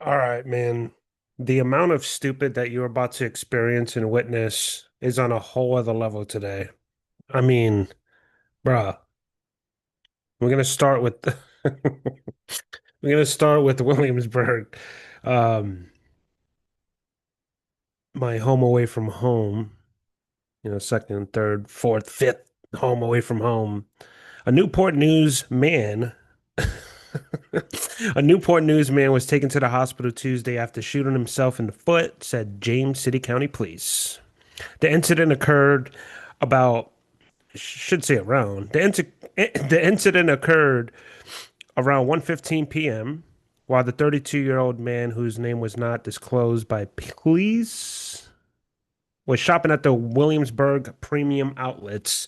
All right, man. The amount of stupid that you're about to experience and witness is on a whole other level today. I mean, bruh, we're gonna start with we're gonna start with Williamsburg. Um, my home away from home, second, third, fourth, fifth home away from home. A Newport News man, a Newport News man was taken to the hospital Tuesday after shooting himself in the foot, said James City County Police. The incident occurred about, should say around. The incident occurred around 1:15 p.m. while the 32-year-old man, whose name was not disclosed by police, was shopping at the Williamsburg Premium Outlets,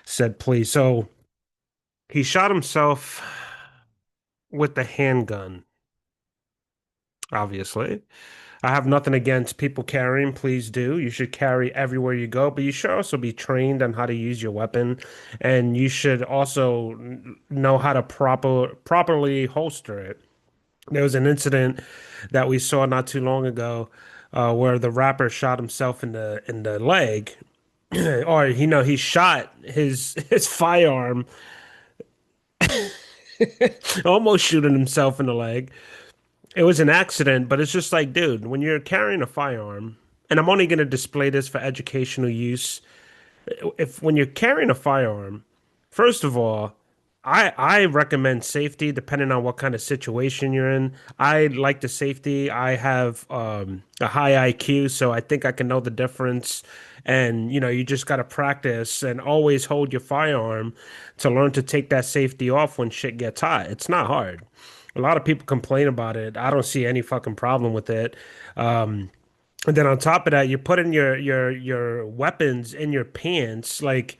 said police. So he shot himself with the handgun, obviously. I have nothing against people carrying. Please do. You should carry everywhere you go, but you should also be trained on how to use your weapon, and you should also know how to properly holster it. There was an incident that we saw not too long ago, where the rapper shot himself in the leg, or he shot his firearm, almost shooting himself in the leg. It was an accident, but it's just like, dude, when you're carrying a firearm, and I'm only going to display this for educational use. If when you're carrying a firearm, first of all, I recommend safety depending on what kind of situation you're in. I like the safety. I have a high IQ, so I think I can know the difference. And you just got to practice and always hold your firearm to learn to take that safety off when shit gets hot. It's not hard. A lot of people complain about it. I don't see any fucking problem with it. And then on top of that, you're putting your weapons in your pants. Like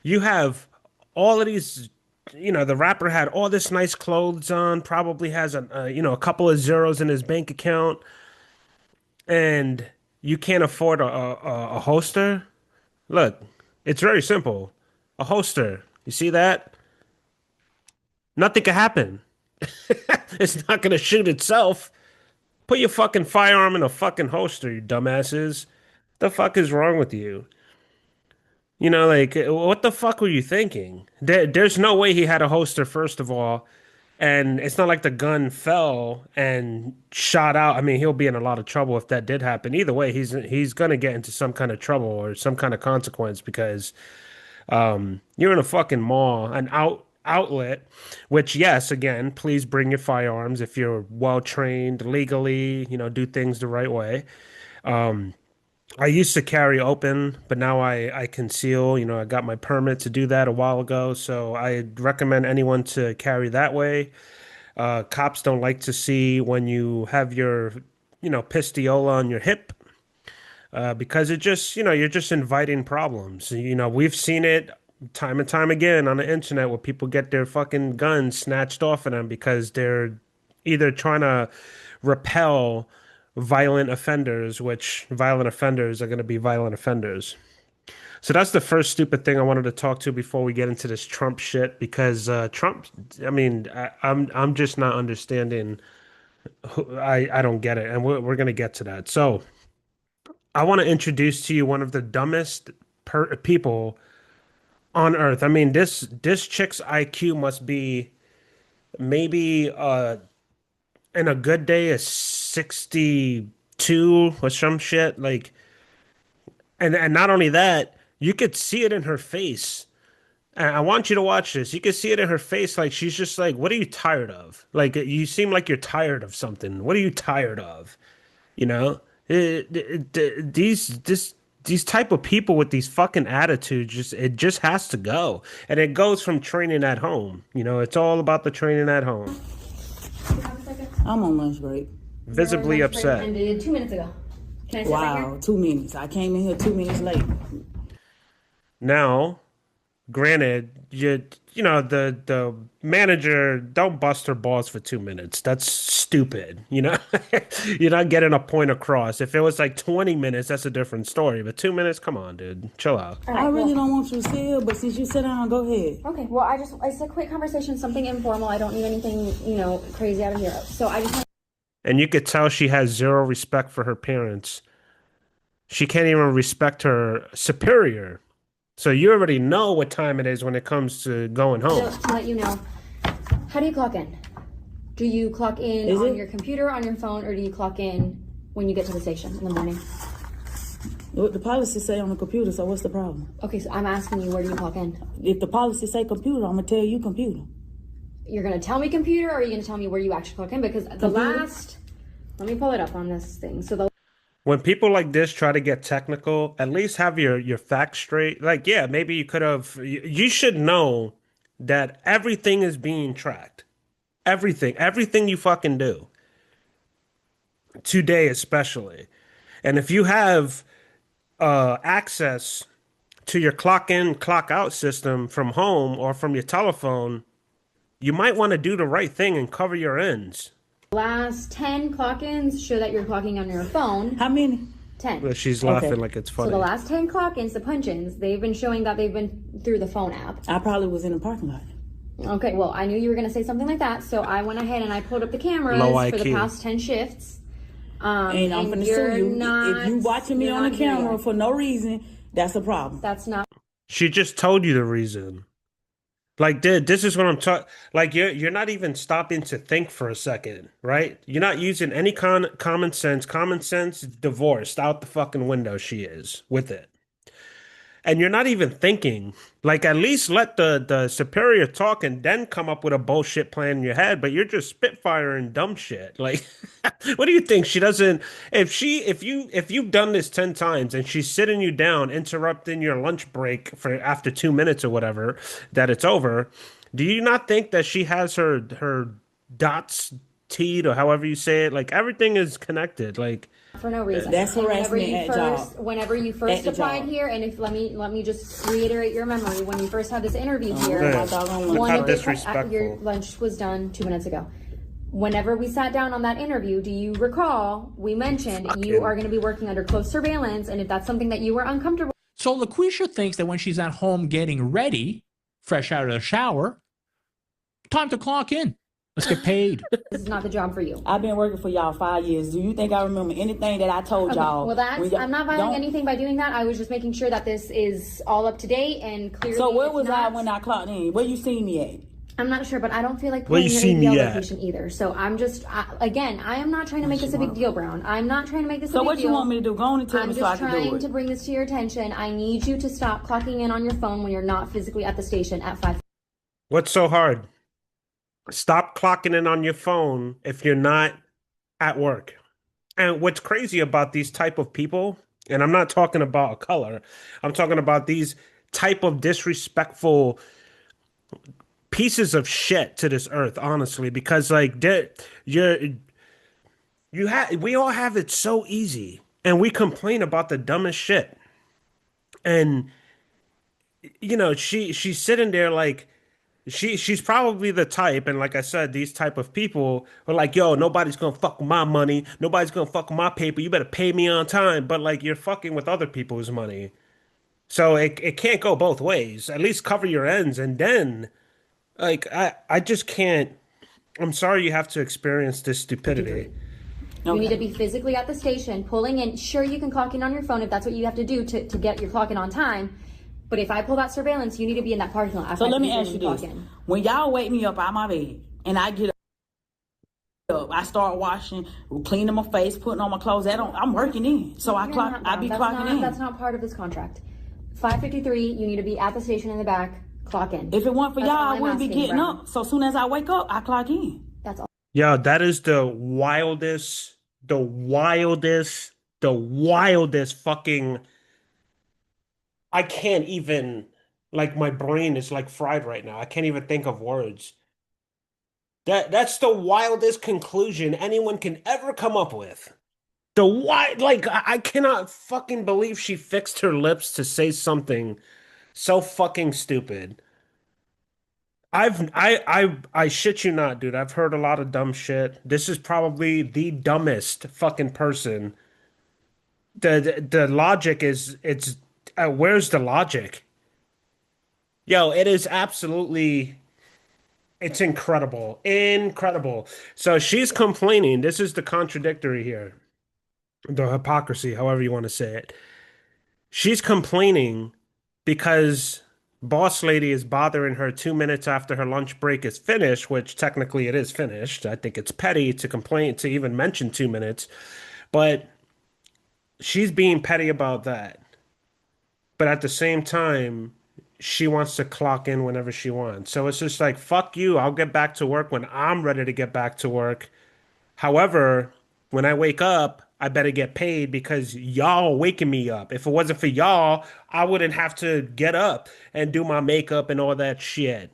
you have all of these, the rapper had all this nice clothes on, probably has a couple of zeros in his bank account, and you can't afford a holster. Look, it's very simple. A holster. You see that? Nothing can happen. It's not gonna shoot itself. Put your fucking firearm in a fucking holster, you dumbasses. The fuck is wrong with you? Like, what the fuck were you thinking? There's no way he had a holster, first of all. And it's not like the gun fell and shot out. I mean, he'll be in a lot of trouble if that did happen. Either way, he's gonna get into some kind of trouble or some kind of consequence because you're in a fucking mall, an outlet, which yes, again, please bring your firearms if you're well trained legally, do things the right way. I used to carry open, but now I conceal. I got my permit to do that a while ago, so I recommend anyone to carry that way. Cops don't like to see when you have your, pistiola on your hip, because it just, you're just inviting problems. We've seen it time and time again on the internet where people get their fucking guns snatched off of them because they're either trying to repel violent offenders, which violent offenders are going to be violent offenders. So that's the first stupid thing I wanted to talk to before we get into this Trump shit because Trump, I mean, I'm just not understanding. I don't get it, and we're gonna get to that. So I want to introduce to you one of the dumbest people on earth. I mean, this chick's IQ must be maybe in a good day a 62 or some shit. Like, and not only that, you could see it in her face. And I want you to watch this. You can see it in her face, like she's just like, "What are you tired of? Like, you seem like you're tired of something. What are you tired of?" You know, these type of people with these fucking attitudes, it just has to go, and it goes from training at home. It's all about the training at home. I'm on lunch break. Your Visibly lunch break upset. ended 2 minutes ago. Can I sit right Wow, here? 2 minutes. I came in here 2 minutes late. Now, granted, the manager don't bust her balls for 2 minutes. That's stupid. You're not getting a point across. If it was like 20 minutes, that's a different story. But 2 minutes, come on, dude, chill out. All I right, really well, don't want you to sit here, but since you sit down, go ahead. okay. Well, it's a quick conversation, something informal. I don't need anything, crazy out of here. So I just want And you could tell she has zero respect for her parents. She can't even respect her superior. So you already know what time it is when it comes to going home. To let you know, how do you clock in? Do you clock in Is on it? your computer, on your phone, or do you clock in when you get to the station in the morning? What the policy say on the computer, so what's the problem? Okay, so I'm asking you, where do you clock in? If the policy say computer, I'm gonna tell you computer. You're gonna tell me computer, or are you gonna tell me where you actually clock in? Because the last, let me pull it up on this thing. So the When people like this try to get technical, at least have your facts straight. Like, yeah, maybe you could have. You should know that everything is being tracked. Everything you fucking do today, especially. And if you have access to your clock in, clock out system from home or from your telephone, you might want to do the right thing and cover your ends. last 10 clock-ins show that you're clocking on your phone. How many? 10. But she's Okay. laughing like it's So funny. the last 10 clock-ins, the punch-ins, they've been showing that they've been through the phone app. I probably was in the parking lot. Okay, well, I knew you were going to say something like that, so I went ahead and I pulled up the cameras Low for the IQ. past 10 shifts. And I'm gonna you're sue you. not- If you watching me you're on the not here camera yet. for no reason, that's a problem. That's not She just told you the reason. Like, dude, this is what I'm talking. Like, you're not even stopping to think for a second, right? You're not using any common sense. Common sense divorced out the fucking window. She is with it, and you're not even thinking. Like, at least let the superior talk and then come up with a bullshit plan in your head. But you're just spitfiring dumb shit. Like, what do you think? She doesn't. If you've done this 10 times and she's sitting you down, interrupting your lunch break for after 2 minutes or whatever, that it's over. Do you not think that she has her dots teed or however you say it? Like everything is connected. Like for no reason. That's And harassment at job. Whenever you first At the applied job. here, and if let me just reiterate your memory, when you first had this interview here, Yeah. My dog on one How of the disrespectful. your lunch was done 2 minutes ago. Whenever we sat down on that interview, do you recall we mentioned you are going to be working under close surveillance, and if that's something that you were uncomfortable So LaQuisha thinks that when she's at home getting ready, fresh out of the shower, time to clock in. Let's get paid. this is not the job for you. I've been working for y'all 5 years. Do you think I remember anything that I told Okay, y'all? well, that's when y'all- I'm not violating don't- anything by doing that. I was just making sure that this is all up to date and clearly. So where it's was not, I when I clocked in? Where you seen me at? I'm not sure, but I don't feel like Where putting you your see me ABL at? location either. So I'm just again, I am not trying to make this a big deal, Brown. I'm not trying to make this a So big what deal. you want me to do? Go on and tell I'm me so I just can do trying it. to bring this to your attention. I need you to stop clocking in on your phone when you're not physically at the station at 5. what's so hard? Stop clocking in on your phone if you're not at work. And what's crazy about these type of people, and I'm not talking about color, I'm talking about these type of disrespectful pieces of shit to this earth, honestly, because like we all have it so easy, and we complain about the dumbest shit. And she's sitting there like she's probably the type, and like I said, these type of people are like, yo, nobody's gonna fuck with my money, nobody's gonna fuck with my paper, you better pay me on time. But like you're fucking with other people's money. So it can't go both ways. At least cover your ends, and then like I just can't. I'm sorry you have to experience this stupidity. You need to be physically at the station, pulling in. Sure, you can clock in on your phone if that's what you have to do to get your clock in on time. But if I pull that surveillance, you need to be in that parking lot. So let me ask you this: when y'all wake me up out my bed and I get up, I start washing, cleaning my face, putting on my clothes. I'm working in, so I be clocking in. That's not part of this contract. 5:53. You need to be at the station in the back. Clock in. If it weren't for That's y'all, all I I'm wouldn't be asking, getting Brown. up. So as soon as I wake up, I clock in. That's all. Yo, that is the wildest fucking. I can't even, like, my brain is like fried right now. I can't even think of words. That's the wildest conclusion anyone can ever come up with. Like, I cannot fucking believe she fixed her lips to say something so fucking stupid. I shit you not, dude. I've heard a lot of dumb shit. This is probably the dumbest fucking person. The logic is it's where's the logic? Yo, it is absolutely It's incredible. Incredible. So she's complaining. This is the contradictory here, the hypocrisy, however you want to say it. She's complaining because boss lady is bothering her 2 minutes after her lunch break is finished, which technically it is finished. I think it's petty to complain to even mention 2 minutes, but she's being petty about that. But at the same time, she wants to clock in whenever she wants. So it's just like, fuck you. I'll get back to work when I'm ready to get back to work. However, when I wake up, I better get paid because y'all waking me up. If it wasn't for y'all, I wouldn't have to get up and do my makeup and all that shit.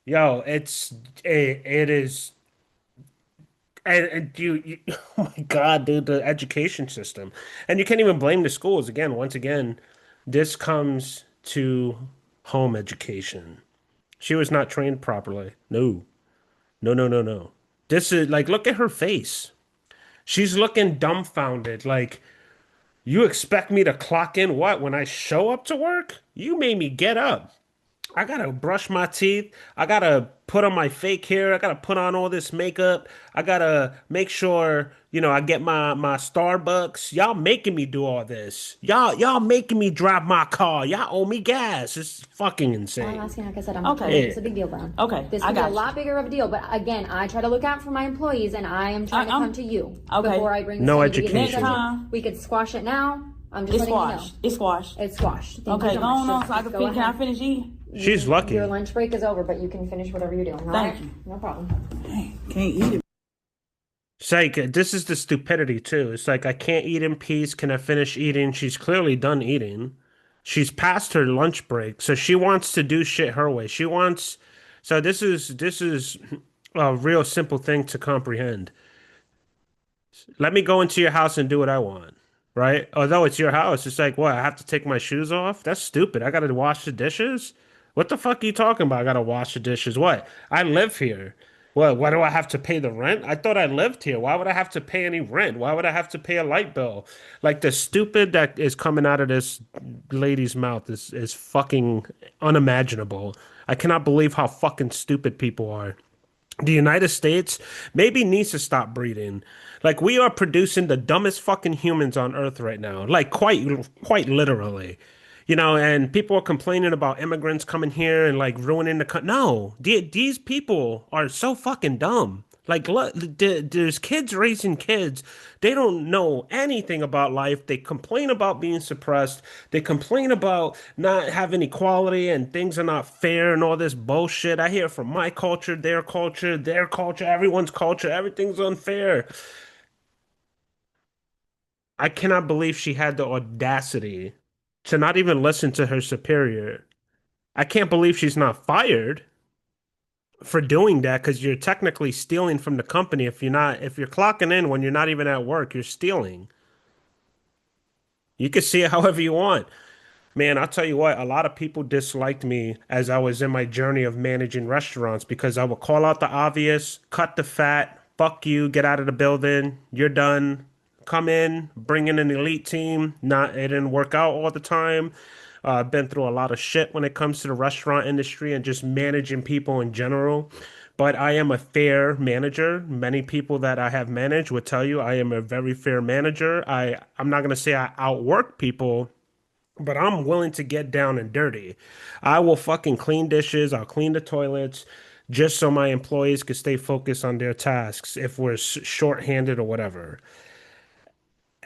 Yo, it is and oh my God, dude, the education system. And you can't even blame the schools again. Once again, this comes to home education. She was not trained properly. No. No, no, no, no. This is like, look at her face. She's looking dumbfounded. Like, you expect me to clock in what when I show up to work? You made me get up. I gotta brush my teeth. I gotta put on my fake hair. I gotta put on all this makeup. I gotta make sure, I get my Starbucks. Y'all making me do all this. Y'all making me drive my car. Y'all owe me gas. It's fucking Well, I'm insane. asking, like I said, Okay. it's a big deal, Brown. Okay, This I could be a got you. lot bigger of a deal, but again, I try to look out for my employees, and I am trying to I'm- come to you okay. before I bring No this to anybody. education. Next time- we could squash it now. I'm just It's letting you squashed. know. It's squashed. It's squashed. Thank you Okay, so go much. on, so I can Go finish. Can I ahead. finish eating? She's lucky. Your lunch break is over, but you can finish whatever you're doing. All Thank right? you. No problem. Can't eat it. It's like this is the stupidity too. It's like I can't eat in peace. Can I finish eating? She's clearly done eating. She's past her lunch break, so she wants to do shit her way. She wants. So this is a real simple thing to comprehend. Let me go into your house and do what I want, right? Although it's your house, it's like, what? I have to take my shoes off? That's stupid. I gotta wash the dishes? What the fuck are you talking about? I gotta wash the dishes. What? I live here. What? Why do I have to pay the rent? I thought I lived here. Why would I have to pay any rent? Why would I have to pay a light bill? Like the stupid that is coming out of this lady's mouth is fucking unimaginable. I cannot believe how fucking stupid people are. The United States maybe needs to stop breeding. Like we are producing the dumbest fucking humans on earth right now. Like quite literally. And people are complaining about immigrants coming here and like ruining the country. No, these people are so fucking dumb. Like, look, there's kids raising kids. They don't know anything about life. They complain about being suppressed. They complain about not having equality and things are not fair and all this bullshit. I hear from my culture, their culture, everyone's culture. Everything's unfair. I cannot believe she had the audacity to not even listen to her superior. I can't believe she's not fired for doing that because you're technically stealing from the company. If you're clocking in when you're not even at work, you're stealing. You can see it however you want. Man, I'll tell you what, a lot of people disliked me as I was in my journey of managing restaurants because I would call out the obvious, cut the fat, fuck you, get out of the building, you're done. Come in, bring in an elite team. It didn't work out all the time. I've been through a lot of shit when it comes to the restaurant industry and just managing people in general. But I am a fair manager. Many people that I have managed would tell you I am a very fair manager. I'm not gonna say I outwork people, but I'm willing to get down and dirty. I will fucking clean dishes. I'll clean the toilets just so my employees can stay focused on their tasks if we're short-handed or whatever.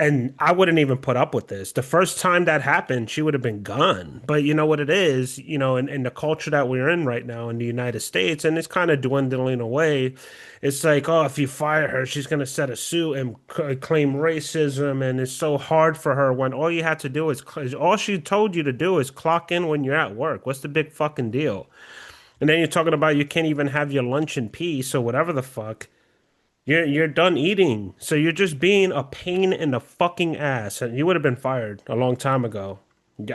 And I wouldn't even put up with this. The first time that happened, she would have been gone. But you know what it is, in the culture that we're in right now in the United States, and it's kind of dwindling away. It's like, oh, if you fire her, she's going to set a suit and claim racism. And it's so hard for her when all you had to do is, all she told you to do is clock in when you're at work. What's the big fucking deal? And then you're talking about you can't even have your lunch in peace or whatever the fuck. You're done eating. So you're just being a pain in the fucking ass. And you would have been fired a long time ago.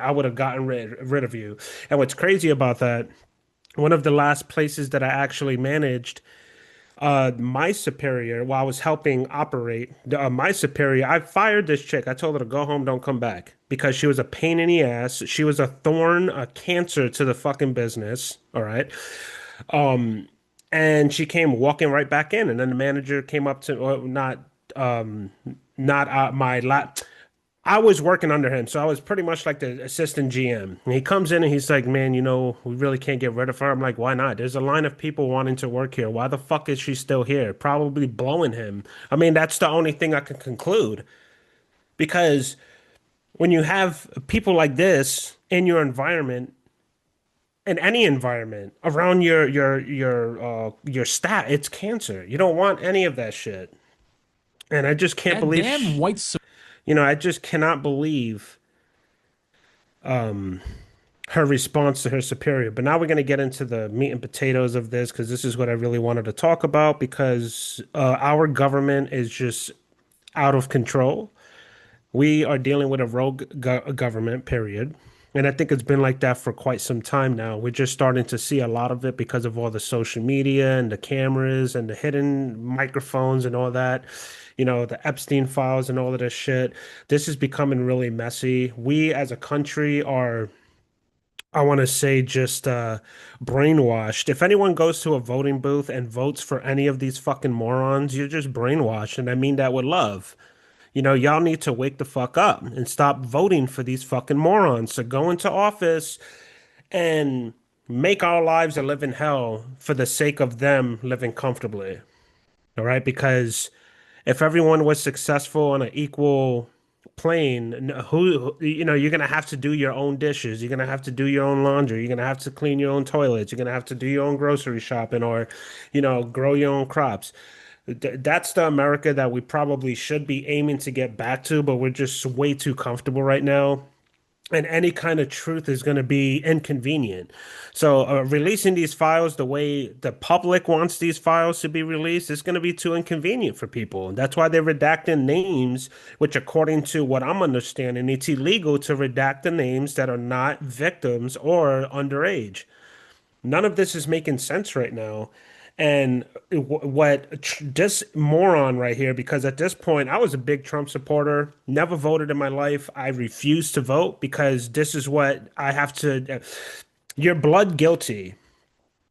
I would have gotten rid of you. And what's crazy about that, one of the last places that I actually managed, my superior, while I was helping operate, my superior, I fired this chick. I told her to go home, don't come back. Because she was a pain in the ass. She was a thorn, a cancer to the fucking business. All right. And she came walking right back in, and then the manager came up to, or um, not my lap. I was working under him, so I was pretty much like the assistant GM. And he comes in and he's like, "Man, we really can't get rid of her." I'm like, "Why not? There's a line of people wanting to work here. Why the fuck is she still here? Probably blowing him." I mean, that's the only thing I can conclude because when you have people like this in your environment, in any environment around your staff, it's cancer. You don't want any of that shit. And I just can't That believe, damn white I just cannot believe her response to her superior. But now we're going to get into the meat and potatoes of this because this is what I really wanted to talk about because our government is just out of control. We are dealing with a rogue government, period. And I think it's been like that for quite some time now. We're just starting to see a lot of it because of all the social media and the cameras and the hidden microphones and all that. The Epstein files and all of this shit. This is becoming really messy. We as a country are, I want to say, just brainwashed. If anyone goes to a voting booth and votes for any of these fucking morons, you're just brainwashed. And I mean that with love. Y'all need to wake the fuck up and stop voting for these fucking morons to go into office and make our lives a living hell for the sake of them living comfortably. All right? Because if everyone was successful on an equal plane, you're gonna have to do your own dishes. You're gonna have to do your own laundry. You're gonna have to clean your own toilets. You're gonna have to do your own grocery shopping or, grow your own crops. That's the America that we probably should be aiming to get back to, but we're just way too comfortable right now. And any kind of truth is going to be inconvenient. So, releasing these files the way the public wants these files to be released is going to be too inconvenient for people. And that's why they're redacting names, which, according to what I'm understanding, it's illegal to redact the names that are not victims or underage. None of this is making sense right now. And this moron right here, because at this point, I was a big Trump supporter, never voted in my life. I refused to vote because this is what I have to. You're blood guilty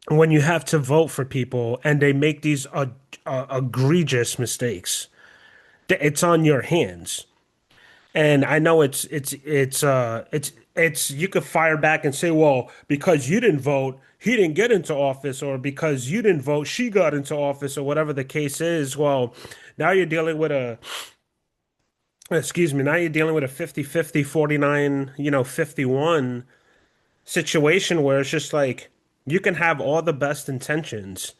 when you have to vote for people and they make these egregious mistakes. It's on your hands. And I know it's you could fire back and say, well, because you didn't vote, he didn't get into office, or because you didn't vote, she got into office, or whatever the case is. Well, now you're dealing with a excuse me, now you're dealing with a 50-50, 49, 51 situation where it's just like you can have all the best intentions.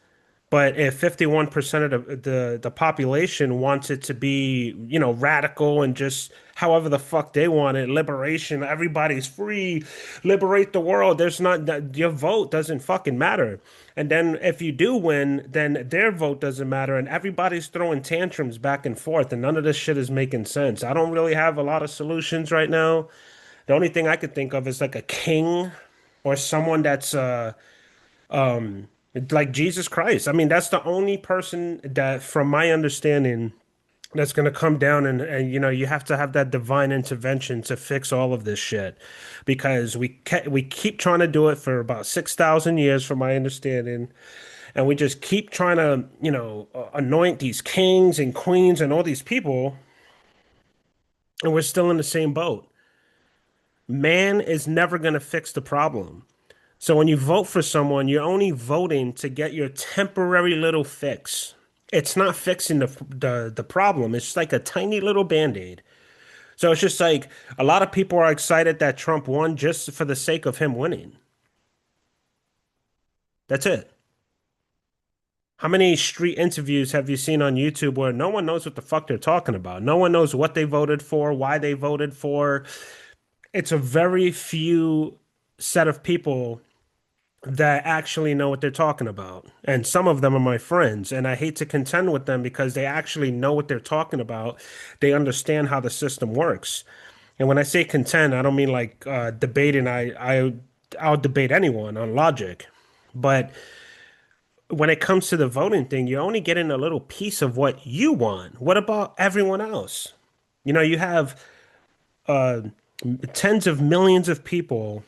But if 51% of the population wants it to be, radical and just however the fuck they want it, liberation, everybody's free, liberate the world. There's not that your vote doesn't fucking matter. And then if you do win, then their vote doesn't matter. And everybody's throwing tantrums back and forth. And none of this shit is making sense. I don't really have a lot of solutions right now. The only thing I could think of is like a king or someone that's like Jesus Christ. I mean, that's the only person that, from my understanding, that's going to come down and you have to have that divine intervention to fix all of this shit because we keep trying to do it for about 6,000 years, from my understanding, and we just keep trying to anoint these kings and queens and all these people, and we're still in the same boat. Man is never going to fix the problem. So when you vote for someone, you're only voting to get your temporary little fix. It's not fixing the problem. It's like a tiny little band-aid. So it's just like a lot of people are excited that Trump won just for the sake of him winning. That's it. How many street interviews have you seen on YouTube where no one knows what the fuck they're talking about? No one knows what they voted for, why they voted for. It's a very few set of people that actually know what they're talking about. And some of them are my friends, and I hate to contend with them because they actually know what they're talking about. They understand how the system works. And when I say contend, I don't mean like debating. I'll debate anyone on logic. But when it comes to the voting thing, you're only getting a little piece of what you want. What about everyone else? You have uh, tens of millions of people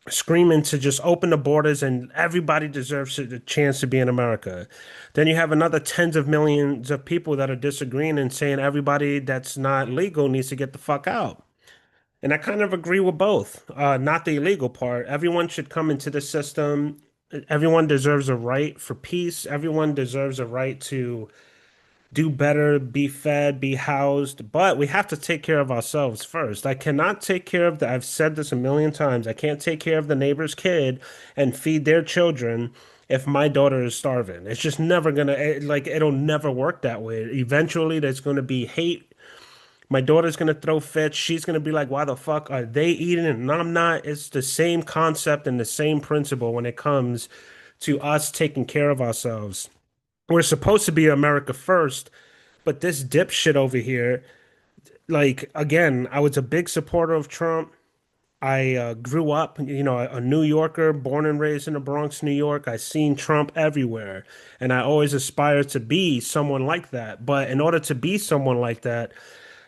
screaming to just open the borders and everybody deserves the chance to be in America. Then you have another tens of millions of people that are disagreeing and saying everybody that's not legal needs to get the fuck out. And I kind of agree with both. Not the illegal part. Everyone should come into the system. Everyone deserves a right for peace. Everyone deserves a right to do better, be fed, be housed, but we have to take care of ourselves first. I cannot take care of I've said this a million times. I can't take care of the neighbor's kid and feed their children if my daughter is starving. It's just never gonna, like, it'll never work that way. Eventually, there's gonna be hate. My daughter's gonna throw fits. She's gonna be like, why the fuck are they eating and I'm not? It's the same concept and the same principle when it comes to us taking care of ourselves. We're supposed to be America first, but this dipshit over here, like, again, I was a big supporter of Trump. I grew up, a New Yorker, born and raised in the Bronx, New York. I seen Trump everywhere, and I always aspired to be someone like that. But in order to be someone like that,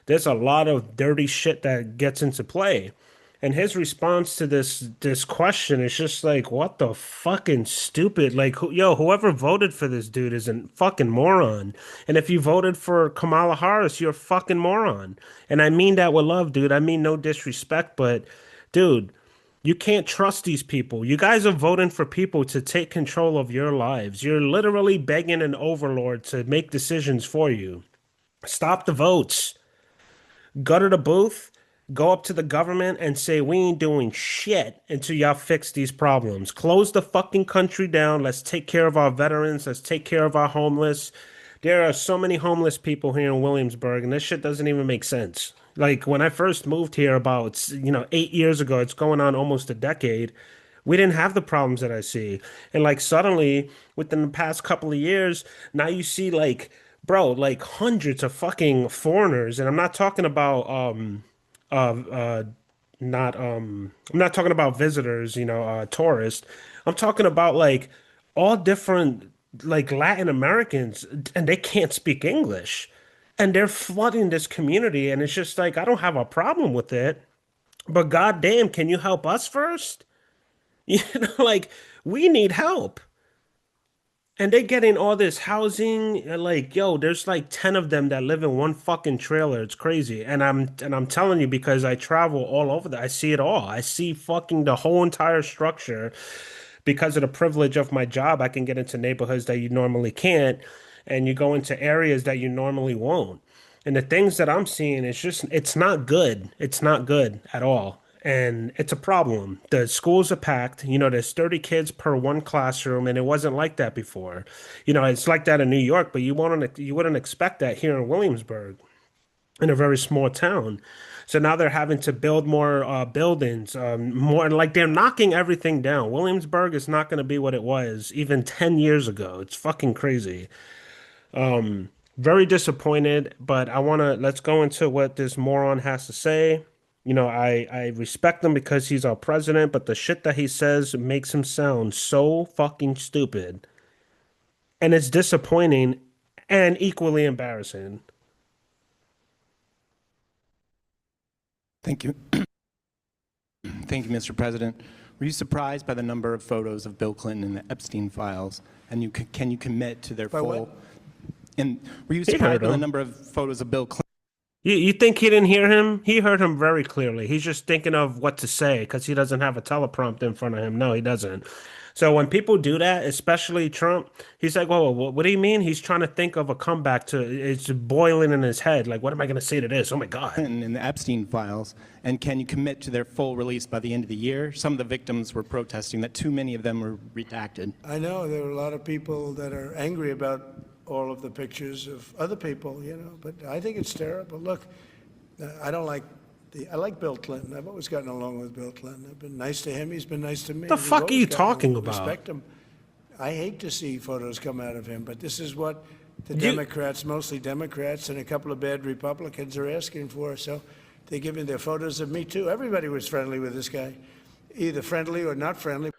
there's a lot of dirty shit that gets into play. And his response to this question is just like, what the fucking stupid? Like, whoever voted for this dude is a fucking moron. And if you voted for Kamala Harris, you're a fucking moron. And I mean that with love, dude. I mean no disrespect, but dude, you can't trust these people. You guys are voting for people to take control of your lives. You're literally begging an overlord to make decisions for you. Stop the votes. Go to the booth, go up to the government and say, we ain't doing shit until y'all fix these problems. Close the fucking country down. Let's take care of our veterans. Let's take care of our homeless. There are so many homeless people here in Williamsburg, and this shit doesn't even make sense. Like when I first moved here about, 8 years ago, it's going on almost a decade. We didn't have the problems that I see. And like suddenly, within the past couple of years, now you see like, bro, like hundreds of fucking foreigners. And I'm not talking about uh not I'm not talking about visitors, tourists. I'm talking about like all different like Latin Americans and they can't speak English. And they're flooding this community and it's just like I don't have a problem with it, but goddamn, can you help us first? Like we need help. And they're getting all this housing, and like, yo, there's like 10 of them that live in one fucking trailer. It's crazy. And I'm telling you because I travel all over I see it all. I see fucking the whole entire structure. Because of the privilege of my job, I can get into neighborhoods that you normally can't, and you go into areas that you normally won't. And the things that I'm seeing, it's not good. It's not good at all. And it's a problem. The schools are packed. There's 30 kids per one classroom, and it wasn't like that before. It's like that in New York, but you wouldn't expect that here in Williamsburg, in a very small town. So now they're having to build more buildings, more like they're knocking everything down. Williamsburg is not going to be what it was even 10 years ago. It's fucking crazy. Very disappointed, but let's go into what this moron has to say. I respect him because he's our president, but the shit that he says makes him sound so fucking stupid. And it's disappointing and equally embarrassing. Thank you. Thank you, Mr. President. Were you surprised by the number of photos of Bill Clinton in the Epstein files? And can you commit to their By full? what? And were you He heard surprised by the him. number of photos of Bill Clinton? You think he didn't hear him? He heard him very clearly. He's just thinking of what to say because he doesn't have a teleprompter in front of him. No, he doesn't. So when people do that, especially Trump, he's like, "Whoa, what do you mean?" He's trying to think of a comeback to it's boiling in his head. Like, what am I going to say to this? Oh my God. In the Epstein files, and can you commit to their full release by the end of the year? Some of the victims were protesting that too many of them were redacted. I know there are a lot of people that are angry about all of the pictures of other people, but I think it's terrible. Look, I don't like I like Bill Clinton. I've always gotten along with Bill Clinton. I've been nice to him. He's been nice to me. The We've fuck are always you gotten talking along. about? Respect him. I hate to see photos come out of him, but this is what the You- Democrats, mostly Democrats, and a couple of bad Republicans are asking for. So they're giving their photos of me too. Everybody was friendly with this guy, either friendly or not friendly.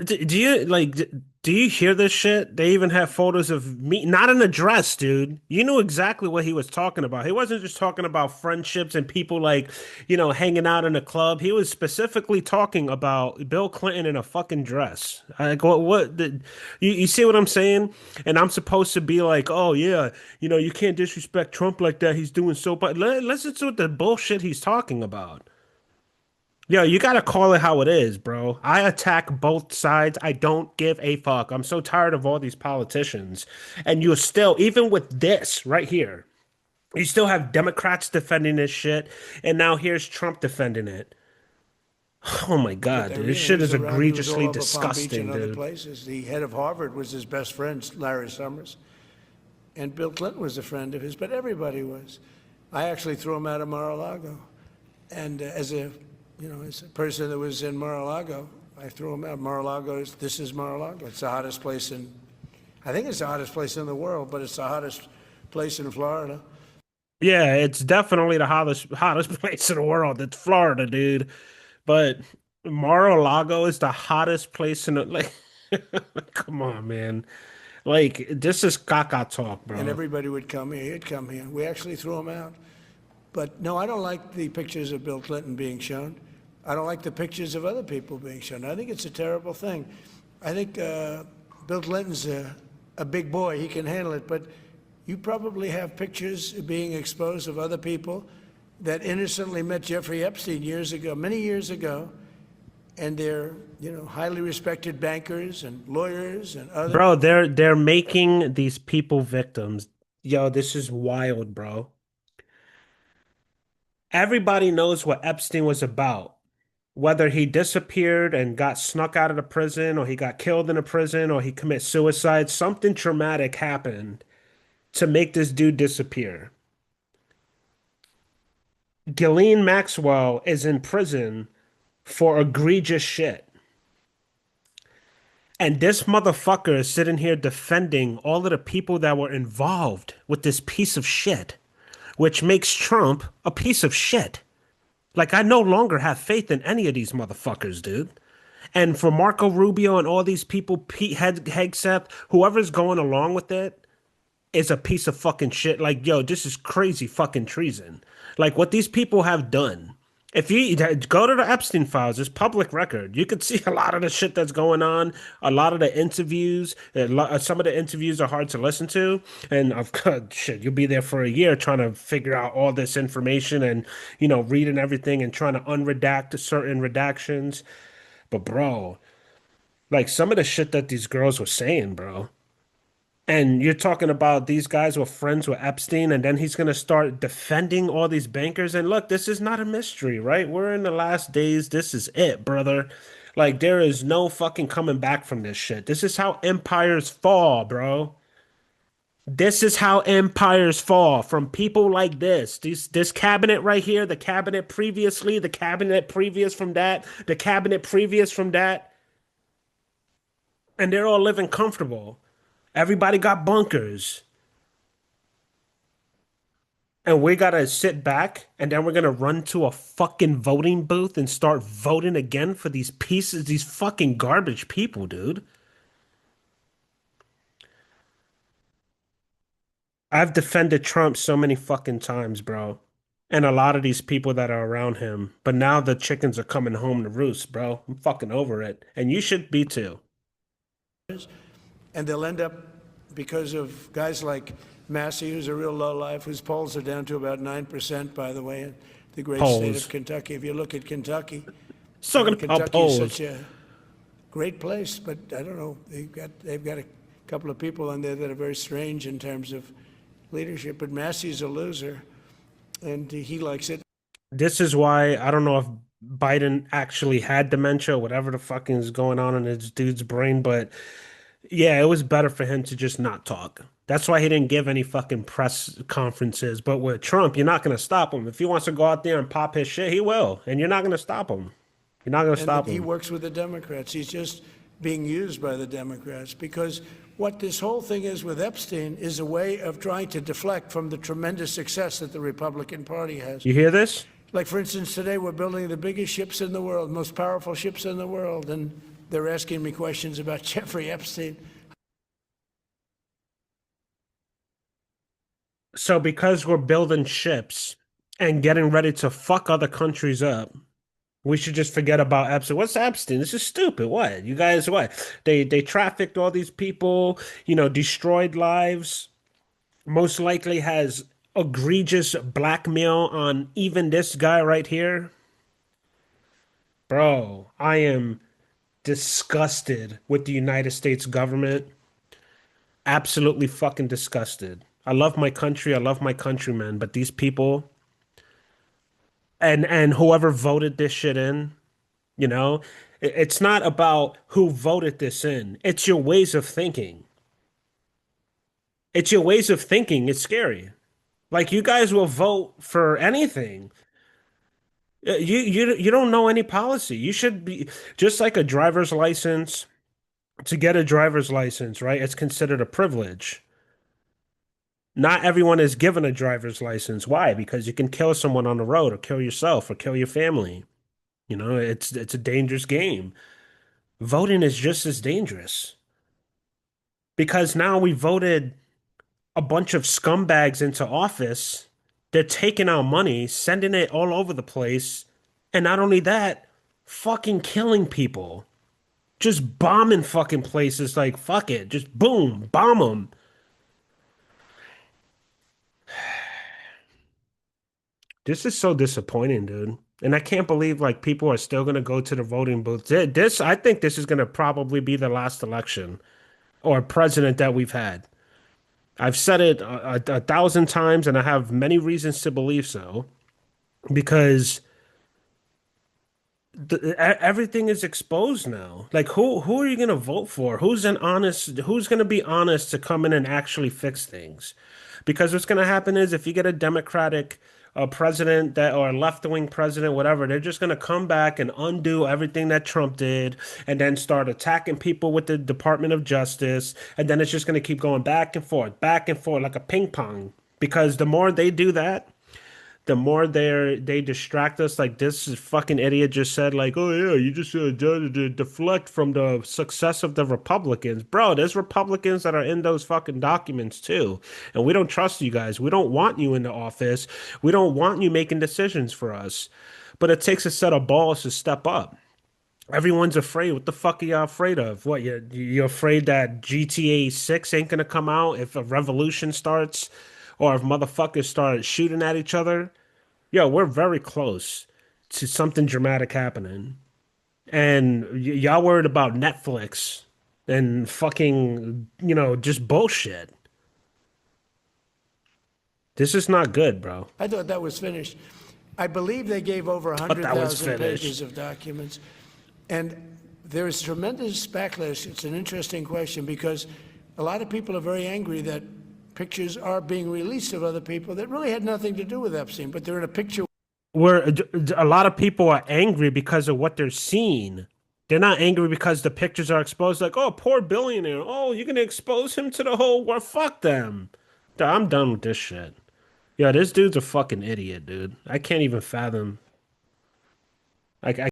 Do you like? Do you hear this shit? They even have photos of me, not in a dress, dude. You knew exactly what he was talking about. He wasn't just talking about friendships and people like, hanging out in a club. He was specifically talking about Bill Clinton in a fucking dress. Like, you see what I'm saying? And I'm supposed to be like, oh yeah, you can't disrespect Trump like that. He's doing so, but listen to the bullshit he's talking about. Yo, you gotta call it how it is, bro. I attack both sides. I don't give a fuck. I'm so tired of all these politicians. And you're still, even with this right here, you still have Democrats defending this shit. And now here's Trump defending it. Oh my God, dude. This shit is He was all egregiously over Palm Beach disgusting, and other dude. places. The head of Harvard was his best friend, Larry Summers. And Bill Clinton was a friend of his, but everybody was. I actually threw him out of Mar-a-Lago. And as a person that was in Mar-a-Lago, I threw him out. This is Mar-a-Lago. It's the hottest place I think it's the hottest place in the world, but it's the hottest place in Florida. Yeah, it's definitely the hottest place in the world. It's Florida, dude. But Mar-a-Lago is the hottest place in the like. Come on, man. Like this is caca talk, And bro. everybody would come here. He'd come here. We actually threw him out. But no, I don't like the pictures of Bill Clinton being shown. I don't like the pictures of other people being shown. I think it's a terrible thing. I think Bill Clinton's a big boy. He can handle it. But you probably have pictures being exposed of other people that innocently met Jeffrey Epstein years ago, many years ago, and they're highly respected bankers and lawyers and other. Bro, they're making these people victims. Yo, this is wild, bro. Everybody knows what Epstein was about. Whether he disappeared and got snuck out of the prison, or he got killed in a prison, or he commit suicide, something traumatic happened to make this dude disappear. Ghislaine Maxwell is in prison for egregious shit. And this motherfucker is sitting here defending all of the people that were involved with this piece of shit, which makes Trump a piece of shit. Like, I no longer have faith in any of these motherfuckers, dude. And for Marco Rubio and all these people, Pete Hegseth, whoever's going along with it, is a piece of fucking shit. Like, yo, this is crazy fucking treason. Like, what these people have done. If you go to the Epstein files, it's public record. You could see a lot of the shit that's going on, a lot of the interviews. Some of the interviews are hard to listen to. And of course, shit, you'll be there for a year trying to figure out all this information and, reading everything and trying to unredact certain redactions. But, bro, like some of the shit that these girls were saying, bro. And you're talking about these guys were friends with Epstein, and then he's going to start defending all these bankers. And look, this is not a mystery, right? We're in the last days. This is it, brother. Like, there is no fucking coming back from this shit. This is how empires fall, bro. This is how empires fall from people like this. This cabinet right here, the cabinet previously, the cabinet previous from that, the cabinet previous from that. And they're all living comfortable. Everybody got bunkers. And we gotta sit back and then we're gonna run to a fucking voting booth and start voting again for these pieces, these fucking garbage people, dude. I've defended Trump so many fucking times, bro. And a lot of these people that are around him. But now the chickens are coming home to roost, bro. I'm fucking over it. And you should be too. And they'll end up, because of guys like Massey, who's a real lowlife, whose polls are down to about 9%, by the way, in the great state Polls. of Kentucky. If you look at Kentucky, Talking about Kentucky is polls. such a great place, but I don't know. They've got a couple of people on there that are very strange in terms of leadership. But Massey's a loser, and he likes it. This is why I don't know if Biden actually had dementia, whatever the fucking is going on in his dude's brain, but yeah, it was better for him to just not talk. That's why he didn't give any fucking press conferences. But with Trump, you're not going to stop him. If he wants to go out there and pop his shit, he will. And you're not going to stop him. You're not going to stop He him. works with the Democrats. He's just being used by the Democrats because what this whole thing is with Epstein is a way of trying to deflect from the tremendous success that the Republican Party has. You hear this? Like, for instance, today we're building the biggest ships in the world, most powerful ships in the world, and they're asking me questions about Jeffrey Epstein. So because we're building ships and getting ready to fuck other countries up, we should just forget about Epstein. What's Epstein? This is stupid. What? You guys what? They trafficked all these people, destroyed lives, most likely has egregious blackmail on even this guy right here. Bro, I am disgusted with the United States government. Absolutely fucking disgusted. I love my country. I love my countrymen, but these people and whoever voted this shit in, it's not about who voted this in. It's your ways of thinking. It's your ways of thinking. It's scary. Like you guys will vote for anything. You don't know any policy. You should be just like a driver's license. To get a driver's license, right? It's considered a privilege. Not everyone is given a driver's license. Why? Because you can kill someone on the road or kill yourself or kill your family. It's a dangerous game. Voting is just as dangerous. Because now we voted a bunch of scumbags into office. They're taking our money, sending it all over the place, and not only that, fucking killing people. Just bombing fucking places like fuck it. Just boom, bomb them. This is so disappointing, dude. And I can't believe like people are still gonna go to the voting booth. I think this is gonna probably be the last election or president that we've had. I've said it a thousand times, and I have many reasons to believe so, because everything is exposed now. Like who are you gonna vote for? Who's gonna be honest to come in and actually fix things? Because what's gonna happen is if you get a Democratic president or a left-wing president, whatever, they're just gonna come back and undo everything that Trump did, and then start attacking people with the Department of Justice, and then it's just gonna keep going back and forth, like a ping pong. Because the more they do that, the more they distract us. Like this fucking idiot just said, like, oh yeah, you just deflect from the success of the Republicans. Bro, there's Republicans that are in those fucking documents too, and we don't trust you guys. We don't want you in the office. We don't want you making decisions for us. But it takes a set of balls to step up. Everyone's afraid. What the fuck are y'all afraid of? What, you're afraid that GTA 6 ain't gonna come out if a revolution starts, or if motherfuckers start shooting at each other? Yo, we're very close to something dramatic happening. And y'all worried about Netflix and fucking, just bullshit. This is not good, bro. I thought that was finished. I believe they gave over That was 100,000 finished. pages of documents. And there is tremendous backlash. It's an interesting question because a lot of people are very angry that pictures are being released of other people that really had nothing to do with Epstein, but they're in a picture. Where a lot of people are angry because of what they're seeing. They're not angry because the pictures are exposed. Like, oh, poor billionaire. Oh, you're gonna expose him to the whole world. Fuck them. I'm done with this shit. Yeah, this dude's a fucking idiot, dude. I can't even fathom. I